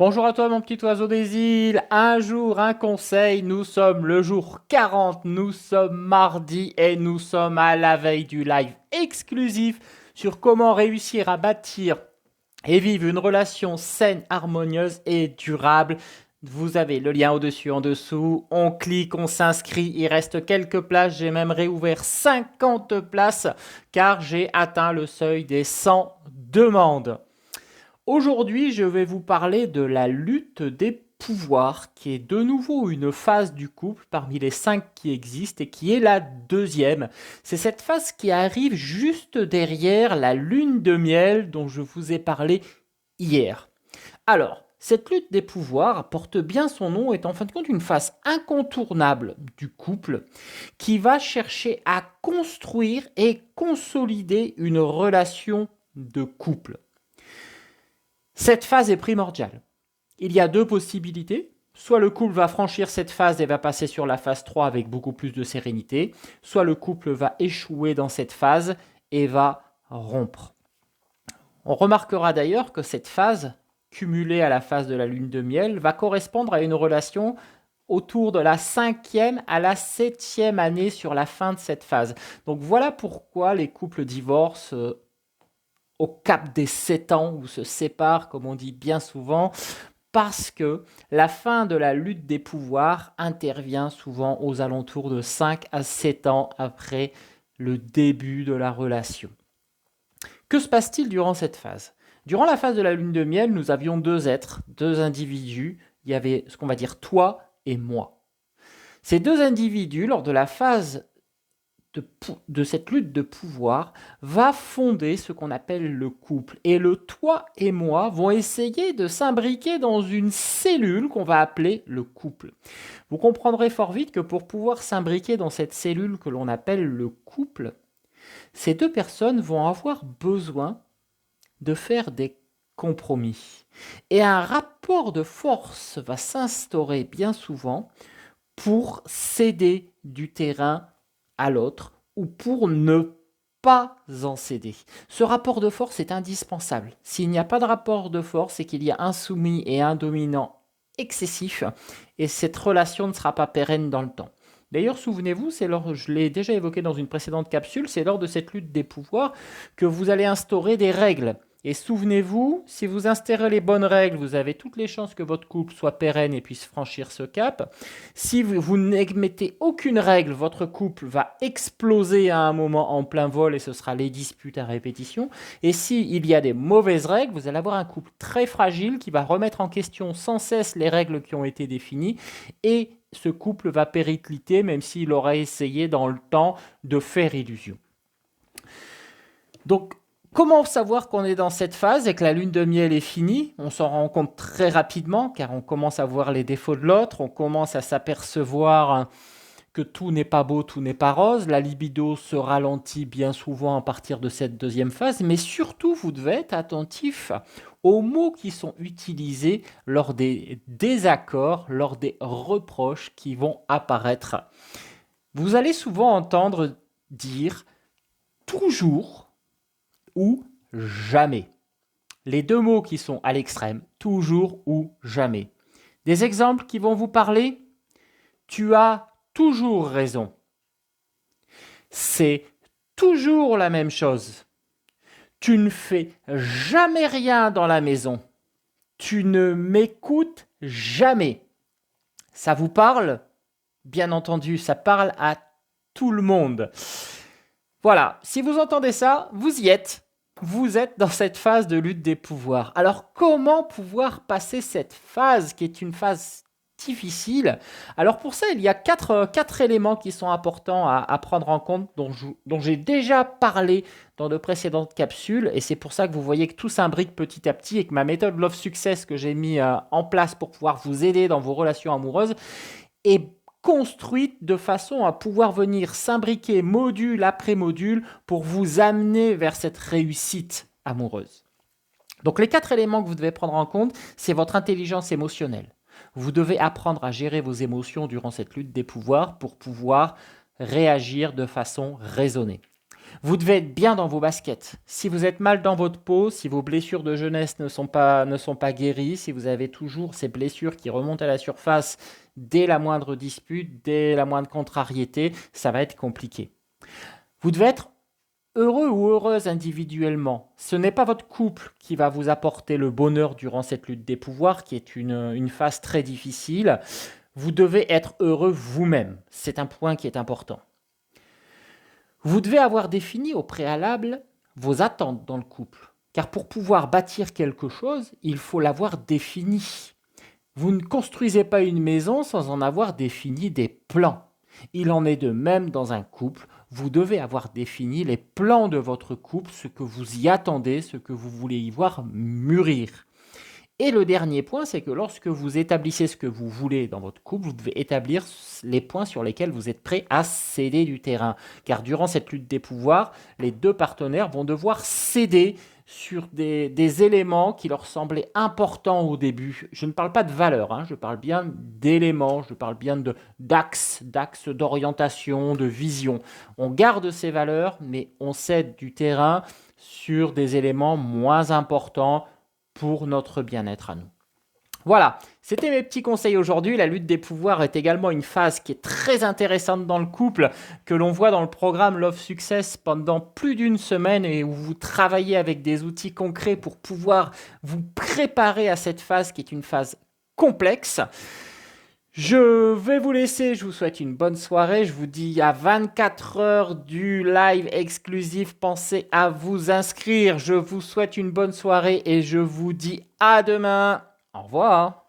Bonjour à toi mon petit oiseau des îles, un jour un conseil, nous sommes le jour 40, nous sommes mardi et nous sommes à la veille du live exclusif sur comment réussir à bâtir et vivre une relation saine, harmonieuse et durable. Vous avez le lien au-dessus, en dessous, on clique, on s'inscrit, il reste quelques places, j'ai même réouvert 50 places car j'ai atteint le seuil des 100 demandes. Aujourd'hui, je vais vous parler de la lutte des pouvoirs, qui est de nouveau une phase du couple parmi les 5 qui existent et qui est la deuxième. C'est cette phase qui arrive juste derrière la lune de miel dont je vous ai parlé hier. Alors, cette lutte des pouvoirs porte bien son nom, est en fin de compte une phase incontournable du couple qui va chercher à construire et consolider une relation de couple. Cette phase est primordiale. Il y a deux possibilités. Soit le couple va franchir cette phase et va passer sur la phase 3 avec beaucoup plus de sérénité, soit le couple va échouer dans cette phase et va rompre. On remarquera d'ailleurs que cette phase, cumulée à la phase de la lune de miel, va correspondre à une relation autour de la 5e à la 7e année sur la fin de cette phase. Donc voilà pourquoi les couples divorcent au cap des 7 ans ou se séparent, comme on dit bien souvent, parce que la fin de la lutte des pouvoirs intervient souvent aux alentours de 5 à 7 ans après le début de la relation. Que se passe-t-il durant cette phase ? Durant la phase de la lune de miel, nous avions deux êtres, deux individus. Il y avait ce qu'on va dire toi et moi. Ces deux individus, lors de la phase de cette lutte de pouvoir va fonder ce qu'on appelle le couple. Et le toi et moi vont essayer de s'imbriquer dans une cellule qu'on va appeler le couple. Vous comprendrez fort vite que pour pouvoir s'imbriquer dans cette cellule que l'on appelle le couple, ces deux personnes vont avoir besoin de faire des compromis. Et un rapport de force va s'instaurer bien souvent pour céder du terrain à l'autre ou pour ne pas en céder. Ce rapport de force est indispensable. S'il n'y a pas de rapport de force, c'est qu'il y a un soumis et un dominant excessif et cette relation ne sera pas pérenne dans le temps. D'ailleurs, souvenez-vous, je l'ai déjà évoqué dans une précédente capsule, c'est lors de cette lutte des pouvoirs que vous allez instaurer des règles. Et souvenez-vous, si vous instaurez les bonnes règles, vous avez toutes les chances que votre couple soit pérenne et puisse franchir ce cap. Si vous n'émettez aucune règle, votre couple va exploser à un moment en plein vol et ce sera les disputes à répétition. Et s'il y a des mauvaises règles, vous allez avoir un couple très fragile qui va remettre en question sans cesse les règles qui ont été définies et ce couple va péricliter même s'il aurait essayé dans le temps de faire illusion. Donc, comment savoir qu'on est dans cette phase et que la lune de miel est finie ? On s'en rend compte très rapidement car on commence à voir les défauts de l'autre, on commence à s'apercevoir que tout n'est pas beau, tout n'est pas rose, la libido se ralentit bien souvent à partir de cette deuxième phase, mais surtout vous devez être attentif aux mots qui sont utilisés lors des désaccords, lors des reproches qui vont apparaître. Vous allez souvent entendre dire toujours ou jamais. Les deux mots qui sont à l'extrême, toujours ou jamais. Des exemples qui vont vous parler ? Tu as toujours raison. C'est toujours la même chose. Tu ne fais jamais rien dans la maison. Tu ne m'écoutes jamais. Ça vous parle ? Bien entendu, ça parle à tout le monde. Voilà, si vous entendez ça, vous y êtes. Vous êtes dans cette phase de lutte des pouvoirs. Alors comment pouvoir passer cette phase qui est une phase difficile ? Alors pour ça, il y a quatre éléments qui sont importants à prendre en compte, dont j'ai déjà parlé dans de précédentes capsules. Et c'est pour ça que vous voyez que tout s'imbrique petit à petit et que ma méthode Love Success que j'ai mis en place pour pouvoir vous aider dans vos relations amoureuses est construite de façon à pouvoir venir s'imbriquer module après module pour vous amener vers cette réussite amoureuse. Donc les 4 éléments que vous devez prendre en compte, c'est votre intelligence émotionnelle. Vous devez apprendre à gérer vos émotions durant cette lutte des pouvoirs pour pouvoir réagir de façon raisonnée. Vous devez être bien dans vos baskets. Si vous êtes mal dans votre peau, si vos blessures de jeunesse ne sont pas guéries, si vous avez toujours ces blessures qui remontent à la surface dès la moindre dispute, dès la moindre contrariété, ça va être compliqué. Vous devez être heureux ou heureuse individuellement. Ce n'est pas votre couple qui va vous apporter le bonheur durant cette lutte des pouvoirs, qui est une phase très difficile. Vous devez être heureux vous-même. C'est un point qui est important. Vous devez avoir défini au préalable vos attentes dans le couple. Car pour pouvoir bâtir quelque chose, il faut l'avoir défini. Vous ne construisez pas une maison sans en avoir défini des plans. Il en est de même dans un couple. Vous devez avoir défini les plans de votre couple, ce que vous y attendez, ce que vous voulez y voir mûrir. Et le dernier point, c'est que lorsque vous établissez ce que vous voulez dans votre couple, vous devez établir les points sur lesquels vous êtes prêt à céder du terrain. Car durant cette lutte des pouvoirs, les deux partenaires vont devoir céder sur des éléments qui leur semblaient importants au début. Je ne parle pas de valeurs, je parle bien d'éléments, je parle bien d'axes d'orientation, de vision. On garde ces valeurs, mais on cède du terrain sur des éléments moins importants pour notre bien-être à nous. Voilà, c'était mes petits conseils aujourd'hui. La lutte des pouvoirs est également une phase qui est très intéressante dans le couple, que l'on voit dans le programme Love Success pendant plus d'une semaine et où vous travaillez avec des outils concrets pour pouvoir vous préparer à cette phase qui est une phase complexe. Je vais vous laisser, je vous souhaite une bonne soirée. Je vous dis à 24 heures du live exclusif. Pensez à vous inscrire. Je vous souhaite une bonne soirée et je vous dis à demain. Au revoir.